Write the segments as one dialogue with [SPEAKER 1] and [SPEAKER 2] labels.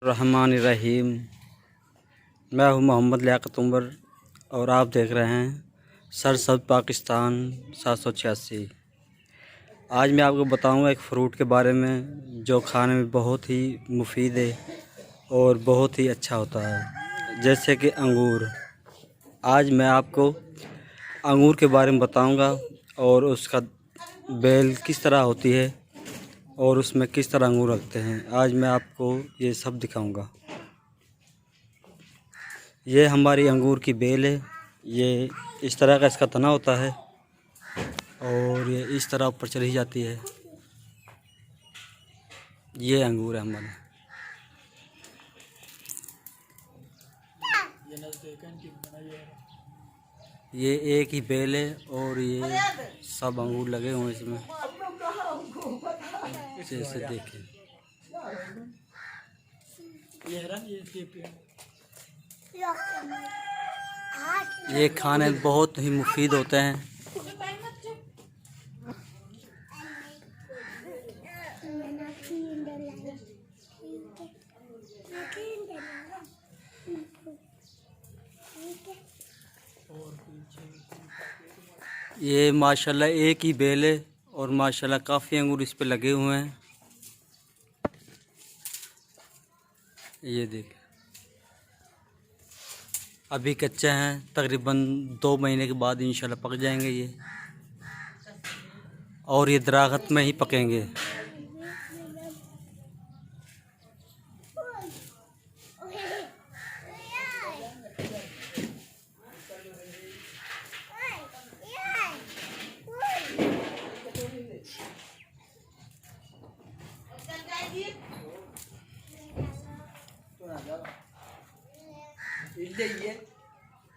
[SPEAKER 1] रहमान रहीम। मैं हूं मोहम्मद लियाकत उमर और आप देख रहे हैं सरसब्ज़ पाकिस्तान 786। आज मैं आपको बताऊंगा एक फ़्रूट के बारे में जो खाने में बहुत ही मुफीद है और बहुत ही अच्छा होता है, जैसे कि अंगूर। आज मैं आपको अंगूर के बारे में बताऊंगा और उसका बेल किस तरह होती है और उसमें किस तरह अंगूर रखते हैं। आज मैं आपको ये सब दिखाऊंगा। ये हमारी अंगूर की बेल है। ये इस तरह का इसका तना होता है और ये इस तरह ऊपर चली जाती है। ये अंगूर है हमारे। ये एक ही बेल है और ये सब अंगूर लगे हुए हैं इसमें, जैसे देखें। ये खाने बहुत ही मुफीद होते हैं। ये माशाल्लाह एक ही बेल है और माशाल्लाह काफ़ी अंगूर इस पे लगे हुए हैं। ये देख, अभी कच्चे हैं, तकरीबन 2 महीने के बाद इंशाल्लाह पक जाएंगे ये, और ये दराख़त में ही पकेंगे।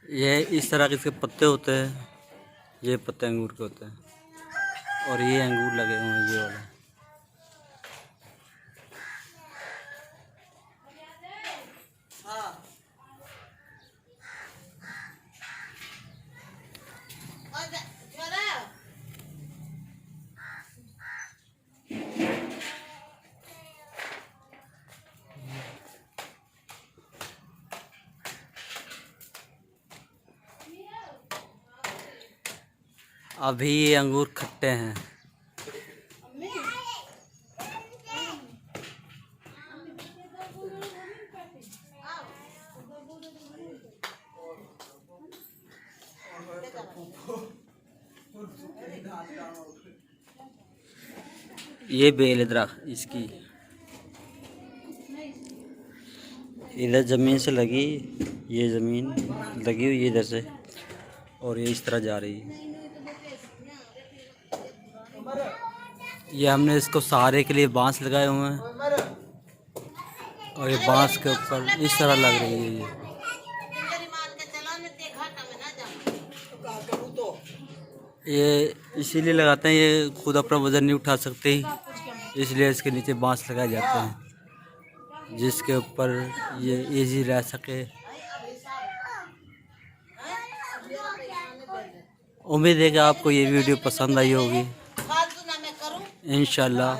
[SPEAKER 1] ये इस तरह के इसके पत्ते होते हैं। ये पत्ते अंगूर के होते हैं और ये अंगूर लगे हुए हैं, ये वाले। अभी ये अंगूर खट्टे हैं। ये बेल है दरख्त इसकी, इधर ज़मीन से लगी, ये ज़मीन लगी हुई है इधर से, और ये इस तरह जा रही है। ये हमने इसको सहारे के लिए बांस लगाए हुए हैं और ये बांस के ऊपर इस तरह लग रही है। ये इसीलिए लगाते हैं, ये खुद अपना वज़न नहीं उठा सकते, इसलिए इसके नीचे बांस लगाए जाते हैं जिसके ऊपर ये इजी रह सके। उम्मीद है कि आपको ये वीडियो पसंद आई होगी। इंशाल्लाह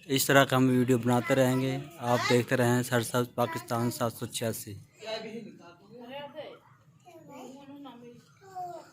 [SPEAKER 1] इस तरह का हम वीडियो बनाते रहेंगे। आप देखते रहें सरसब्ज़ पाकिस्तान 786।